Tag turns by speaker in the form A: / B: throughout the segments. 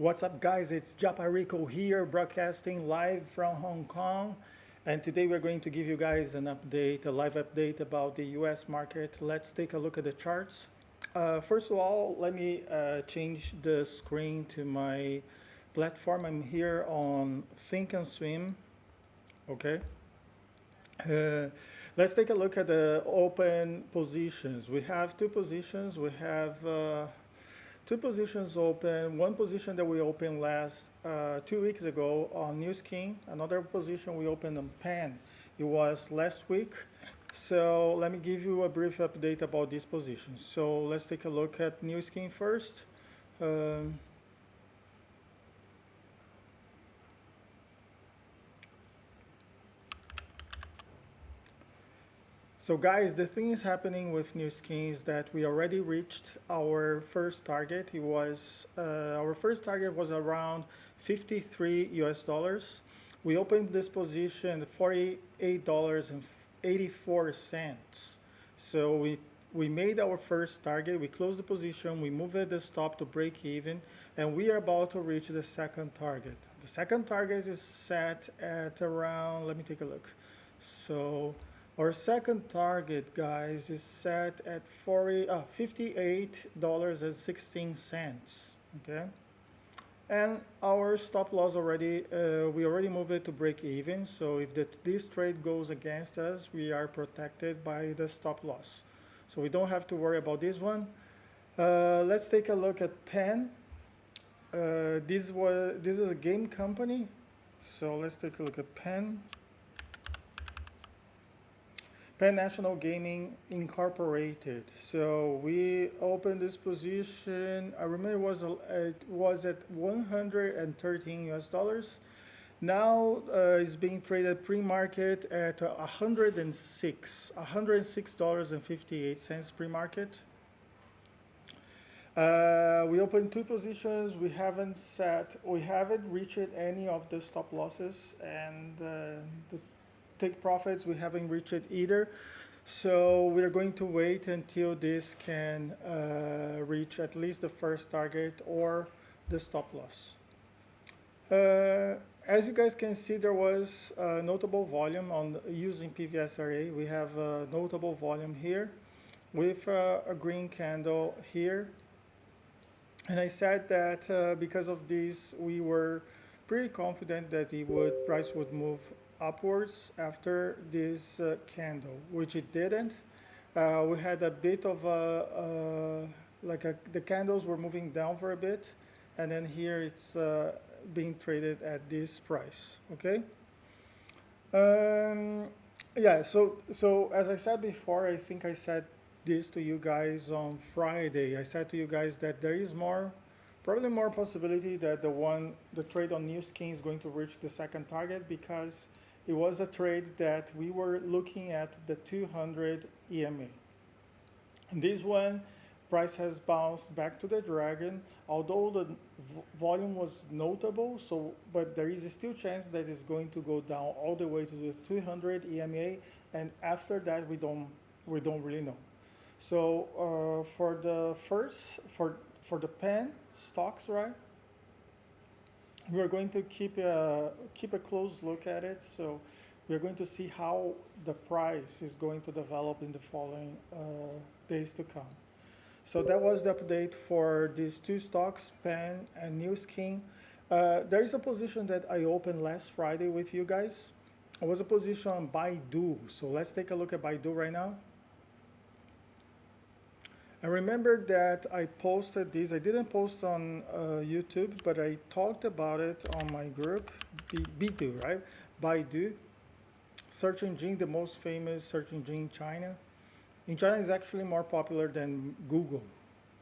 A: What's up, guys? It's Japa Rico here, broadcasting live from Hong Kong. And today we're going to give you guys an update, a live update about the US market. Let's take a look at the charts. First of all, let me change the screen to my platform. I'm here on Think and Swim. Okay. Uh, let's take a look at the open positions. We have two positions. We have two positions open. One position that we opened last 2 weeks ago on New Skin. Another position we opened on PENN. It was last week. So let me give you a brief update about these positions. So let's take a look at New Skin first. Um, So guys, the thing is happening with New Skin is that we already reached our first target. Our first target was around 53 US dollars. We opened this position at $48.84. So we made our first target. We closed the position. We moved the stop to break even, and we are about to reach the second target. The second target is set at around. Let me take a look. So. Our second target, guys, is set at $58.16. Okay, and our stop loss already, we already moved it to break even. So if this trade goes against us, we are protected by the stop loss. So we don't have to worry about this one. Let's take a look at PENN. This is a game company. So let's take a look at PENN. PENN National Gaming Incorporated. So we opened this position. I remember it was at 113 US dollars. Now it's being traded pre-market at $106.58 pre-market. We opened two positions. We haven't reached any of the stop losses, and the take profits we haven't reached it either. So we're going to wait until this can reach at least the first target or the stop loss. As you guys can see, there was a notable volume on using PVSRA. We have a notable volume here with a green candle here. And I said that because of this, we were pretty confident that price would move upwards after this candle, which it didn't. We had a bit of the candles were moving down for a bit, and then here it's being traded at this price. Okay. Yeah. So as I said before, I think I said this to you guys on Friday. I said to you guys that there is probably more possibility that the trade on New Skin is going to reach the second target, because it was a trade that we were looking at the 200 EMA. And this one, price has bounced back to the dragon, although the volume was notable. But there is still chance that it's going to go down all the way to the 200 EMA, and after that we don't really know. So for the PENN stocks, right? We are going to keep a close look at it. So we are going to see how the price is going to develop in the following days to come. So that was the update for these two stocks, PENN and New Skin. There is a position that I opened last Friday with you guys. It was a position on Baidu. So let's take a look at Baidu right now. I remember that I posted this. I didn't post on YouTube, but I talked about it on my group, BIDU, right? Baidu, search engine, the most famous search engine in China. In China, it's actually more popular than Google.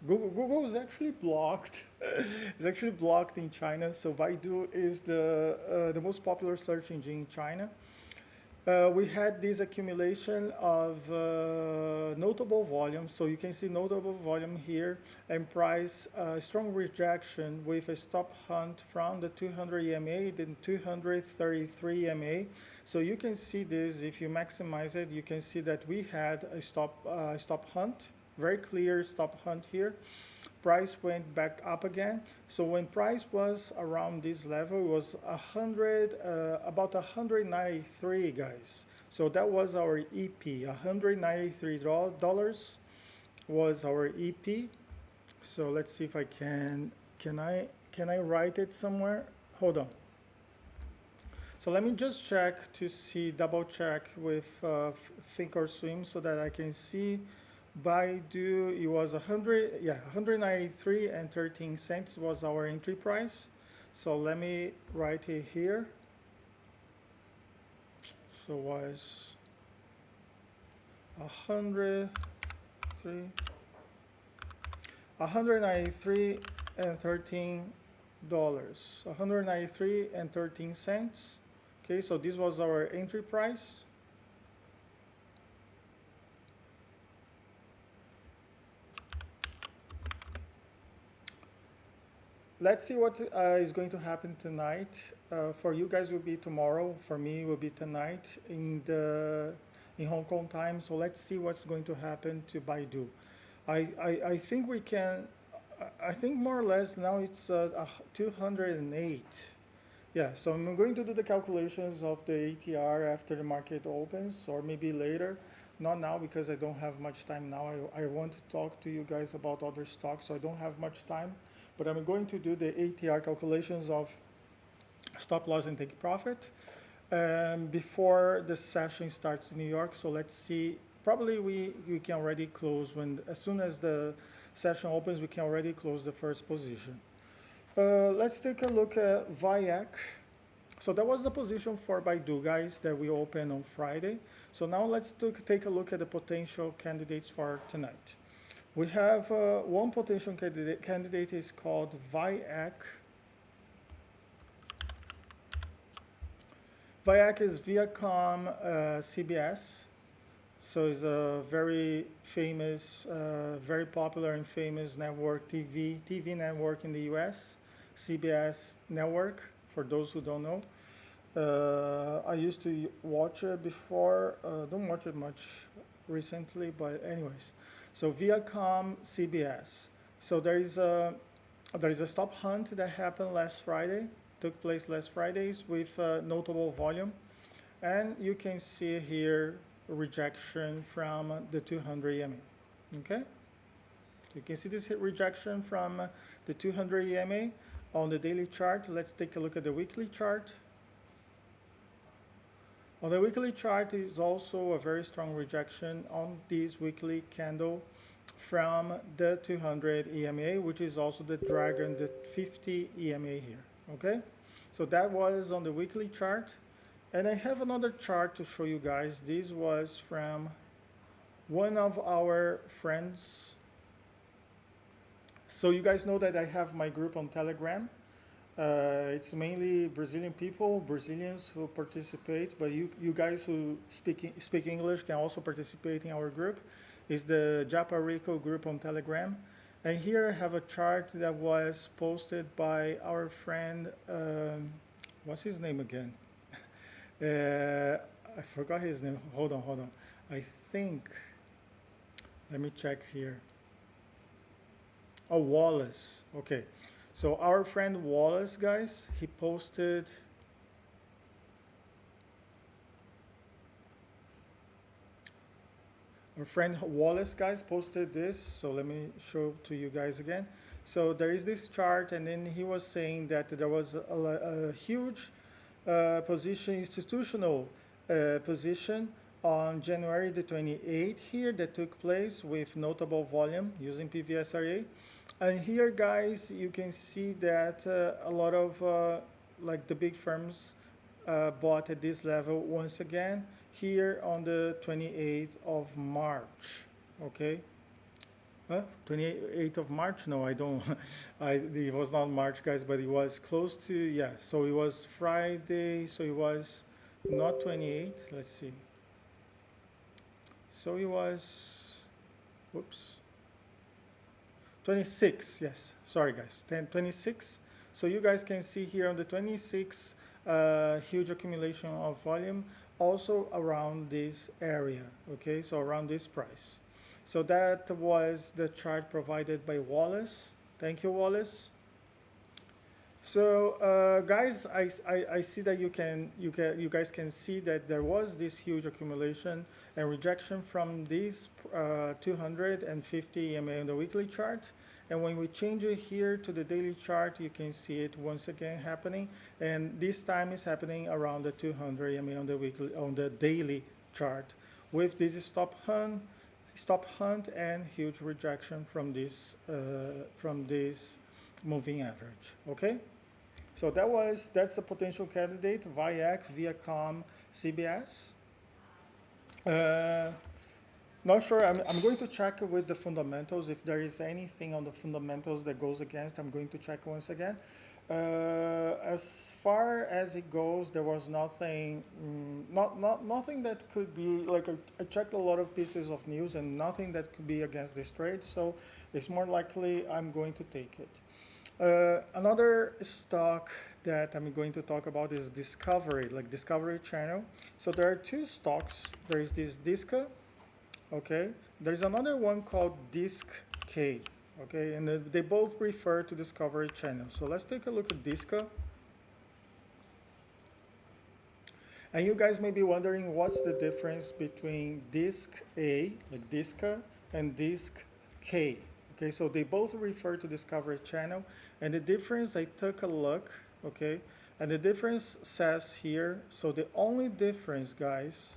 A: Google is actually blocked. It's actually blocked in China. So Baidu is the most popular search engine in China. We had this accumulation of notable volume. So you can see notable volume here, and price strong rejection with a stop hunt from the 200 EMA, then 233 EMA. So you can see this, if you maximize it, you can see that we had a stop hunt very clear stop hunt here. Price went back up again. So when price was around this level, it was about 193, guys. So that was our EP. $193 was our EP. So let's see if I can I write it somewhere? Hold on. So let me just check to see, double check with Thinkorswim so that I can see. Baidu, it was 193 and 13 cents was our entry price. So let me write it here. So was 193 and $13. 193 and 13 cents. Okay, so this was our entry price. Let's see what is going to happen tonight. For you guys will be tomorrow. For me will be tonight in Hong Kong time. So let's see what's going to happen to Baidu. I think we can. I think more or less now it's 208. Yeah. So I'm going to do the calculations of the ATR after the market opens, or maybe later. Not now because I don't have much time now. I want to talk to you guys about other stocks, so I don't have much time. But I'm going to do the ATR calculations of stop loss and take profit before the session starts in New York. So let's see. Probably we can already close as soon as the session opens, we can already close the first position. Let's take a look at VIAC. So that was the position for Baidu, guys, that we opened on Friday. So now let's take a look at the potential candidates for tonight. We have one potential candidate is called VIAC. VIAC is ViacomCBS. So it's a very famous, very popular and famous network, TV network in the US, CBS network, for those who don't know. I used to watch it before, don't watch it much recently, but anyways. So ViacomCBS. So there is a stop hunt that happened took place last Fridays with notable volume. And you can see here rejection from the 200 EMA. Okay? You can see this rejection from the 200 EMA on the daily chart. Let's take a look at the weekly chart. On the weekly chart is also a very strong rejection on this weekly candle from the 200 EMA, which is also the dragon, the 50 EMA here. Okay, so that was on the weekly chart. And I have another chart to show you guys. This was from one of our friends. So you guys know that I have my group on Telegram. It's mainly Brazilian people, Brazilians who participate, but you guys who speak English can also participate in our group. It's the Japa Rico group on Telegram. And here I have a chart that was posted by our friend, what's his name again? I forgot his name. Hold on. I think, let me check here. Oh, Wallace. Okay. So our friend Wallace, guys, he posted this. So let me show to you guys again. So there is this chart, and then he was saying that there was a huge institutional position on January the 28th here that took place with notable volume using PVSRA. And here, guys, you can see that a lot of like the big firms bought at this level once again here on the 28th of March. Okay. 28th of March? No, I don't. It was not March, guys, but it was close to, yeah. So it was Friday, so it was not 28. Let's see. So it was, whoops. 26, yes. Sorry, guys. 26. So you guys can see here on the 26, huge accumulation of volume, also around this area. Okay, so around this price. So that was the chart provided by Wallace. Thank you, Wallace. So, guys, I see that you guys can see that there was this huge accumulation and rejection from these 250 EMA on the weekly chart. And when we change it here to the daily chart, you can see it once again happening. And this time is happening around the 200 EMA on the daily chart, with this stop hunt and huge rejection from this moving average. Okay. So that's the potential candidate, VIAC, Viacom, CBS. Not sure, I'm going to check with the fundamentals. If there is anything on the fundamentals that goes against, I'm going to check once again. As far as it goes, there was nothing, nothing that could be, like I checked a lot of pieces of news and nothing that could be against this trade. So it's more likely I'm going to take it. Another stock that I'm going to talk about is Discovery, like Discovery Channel. So there are two stocks. There is this DISCA, okay? There's another one called DISC-K, okay? And they both refer to Discovery Channel. So let's take a look at DISCA. And you guys may be wondering what's the difference between DISC-A, like DISCA, and DISC-K. Okay, so they both refer to Discovery Channel, and the difference, I took a look, okay, and the difference says here, so the only difference, guys,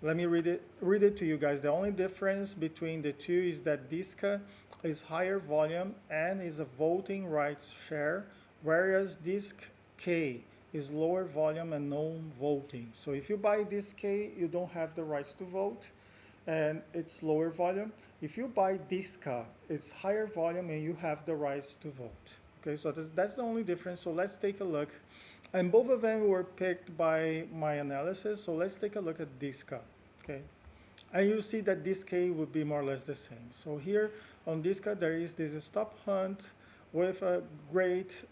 A: let me read it to you guys. The only difference between the two is that DISCA is higher volume and is a voting rights share, whereas DISC-K is lower volume and no voting. So if you buy DISC-K, you don't have the rights to vote, and it's lower volume. If you buy DISCA, it's higher volume and you have the rights to vote. Okay, so that's the only difference. So let's take a look. And both of them were picked by my analysis. So let's take a look at DISCA. Okay, and you see that DISCA would be more or less the same. So here on DISCA, there is this stop hunt with a great,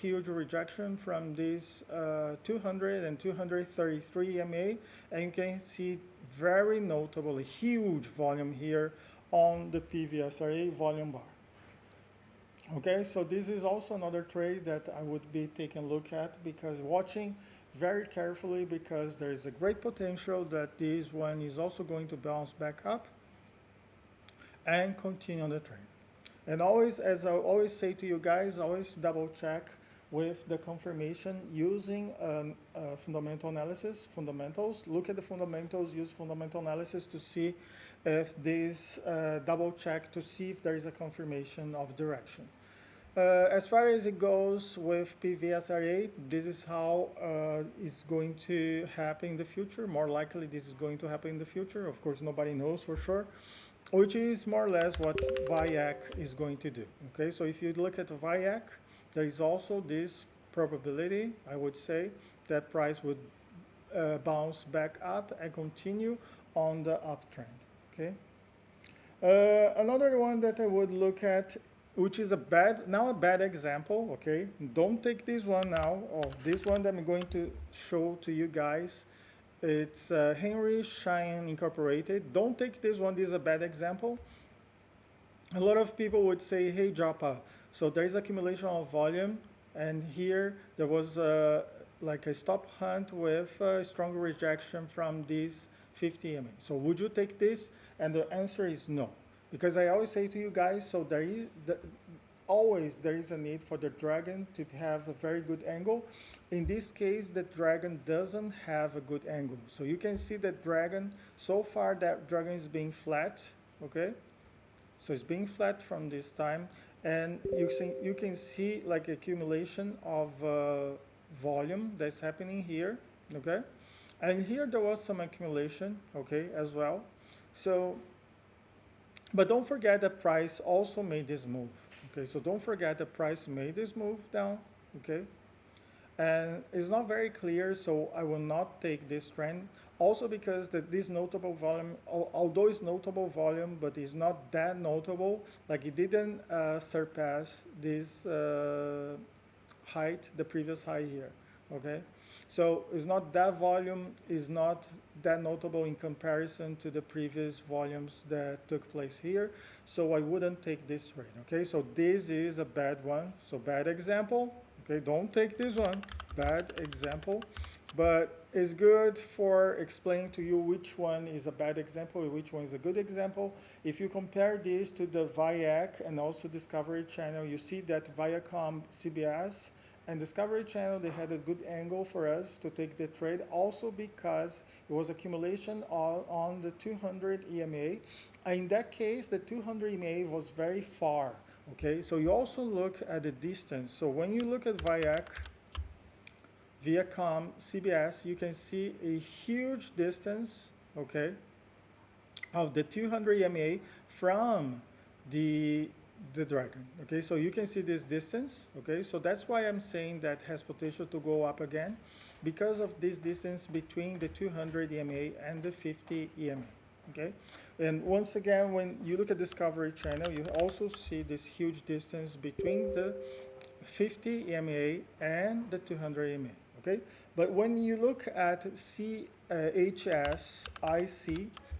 A: huge rejection from these 200 and 233 EMA. And you can see very notable, huge volume here on the PVSRA volume bar. Okay, so this is also another trade that I would be taking a look at, because watching very carefully, because there is a great potential that this one is also going to bounce back up and continue on the trend. And always, as I always say to you guys, always double check with the confirmation using fundamental analysis, fundamentals. Look at the fundamentals, use fundamental analysis to see if this double check to see if there is a confirmation of direction. As far as it goes with PVSRA, this is how it's going to happen in the future. More likely this is going to happen in the future. Of course, nobody knows for sure, which is more or less what VIAC is going to do. Okay, so if you look at VIAC, there is also this probability, I would say, that price would bounce back up and continue on the uptrend. Okay. Another one that I would look at, which is a bad example. Okay, don't take this one now. Oh, this one that I'm going to show to you guys, it's Henry Schein Incorporated. Don't take this one. This is a bad example. A lot of people would say, hey, Japa, so there is accumulation of volume, and here there was like a stop hunt with a strong rejection from these 50 EMA. So would you take this? And the answer is no, because I always say to you guys, so there is always a need for the dragon to have a very good angle. In this case, the dragon doesn't have a good angle. So you can see that dragon, so far that dragon is being flat, okay? So it's being flat from this time, and you can see like accumulation of volume that's happening here, okay? And here there was some accumulation, okay, as well. So, but don't forget that price also made this move, okay? So don't forget the price made this move down, okay? And it's not very clear, so I will not take this trend. Also because this notable volume, although it's notable volume, but it's not that notable, like it didn't surpass this height, the previous high here, okay? So it's not that volume is not that notable in comparison to the previous volumes that took place here. So I wouldn't take this trade, okay? So this is a bad one. So bad example, okay? Don't take this one, bad example. But it's good for explaining to you which one is a bad example and which one is a good example. If you compare this to the VIAC and also Discovery Channel, you see that ViacomCBS and Discovery Channel, they had a good angle for us to take the trade, also because it was accumulation on the 200 EMA. In that case, the 200 EMA was very far, okay? So you also look at the distance. So when you look at VIAC, ViacomCBS, you can see a huge distance, okay, of the 200 EMA from the dragon, okay? So you can see this distance, okay? So that's why I'm saying that has potential to go up again, because of this distance between the 200 EMA and the 50 EMA, okay? And once again, when you look at Discovery Channel, you also see this huge distance between the 50 EMA and the 200 EMA. Okay, but when you look at HSIC,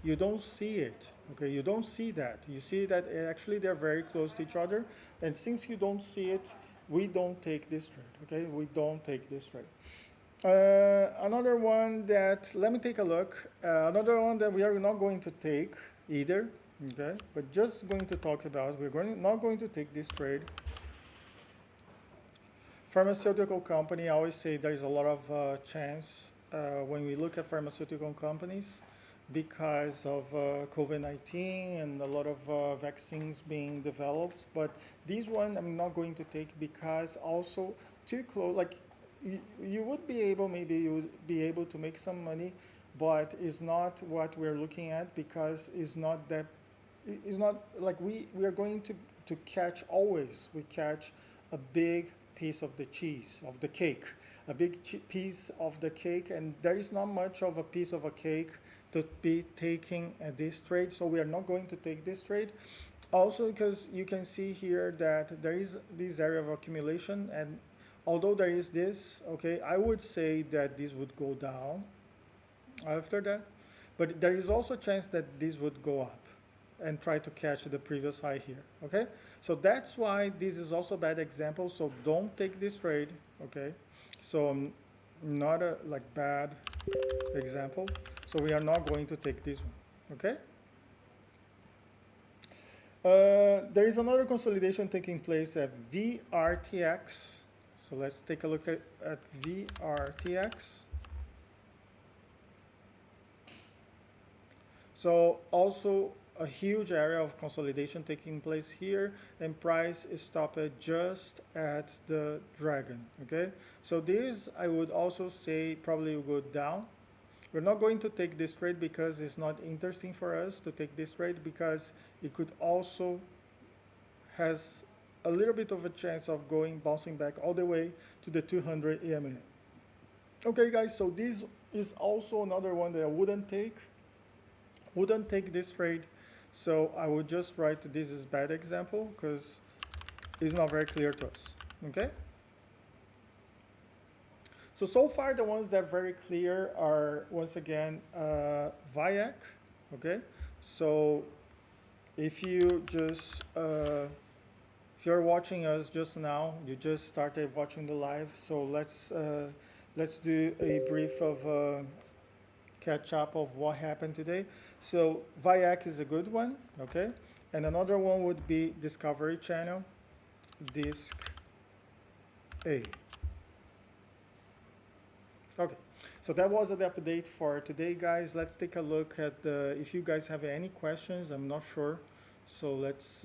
A: you don't see it. Okay, you don't see that. You see that actually they're very close to each other. And since you don't see it, we don't take this trade. Okay, we don't take this trade. Another one that, let me take a look. Another one that we are not going to take either. Okay, but just going to talk about, not going to take this trade. Pharmaceutical company, I always say there is a lot of chance when we look at pharmaceutical companies because of COVID-19 and a lot of vaccines being developed. But this one I'm not going to take because also too close, like you would be able, maybe you would be able to make some money, but it's not what we're looking at because it's not like we are going to catch always, we catch a big piece of the cheese, of the cake, a big piece of the cake, and there is not much of a piece of a cake to be taking at this trade, so we are not going to take this trade. Also because you can see here that there is this area of accumulation, and although there is this, okay, I would say that this would go down after that, but there is also a chance that this would go up and try to catch the previous high here, okay? So that's why this is also a bad example, so don't take this trade, okay? So not a like bad example, so we are not going to take this one, okay? There is another consolidation taking place at VRTX, so let's take a look at VRTX. So also a huge area of consolidation taking place here, and price is stopped just at the dragon, okay? So this, I would also say, probably will go down. We're not going to take this trade because it's not interesting for us to take this trade because it could also has a little bit of a chance of bouncing back all the way to the 200 EMA. Okay guys, so this is also another one that I wouldn't take this trade. So I would just write this is bad example because it's not very clear to us, okay? So far the ones that are very clear are, once again, VIAC, okay? So if you just, if you're watching us just now, you just started watching the live, so let's do a brief of catch up of what happened today. So VIAC is a good one, okay? And another one would be Discovery Channel, DISCA. Okay, so that was the update for today, guys. Let's take a look at if you guys have any questions, I'm not sure. So let's,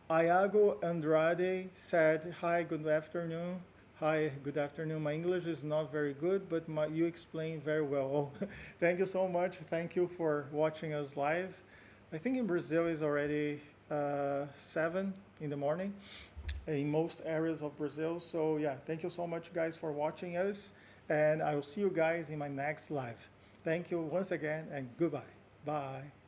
A: Iago Andrade said, hi, good afternoon. Hi, good afternoon. My English is not very good, but you explain very well. Oh, thank you so much. Thank you for watching us live. I think in Brazil is already 7 in the morning in most areas of Brazil. So yeah, thank you so much guys for watching us, and I will see you guys in my next live. Thank you once again, and goodbye. Bye.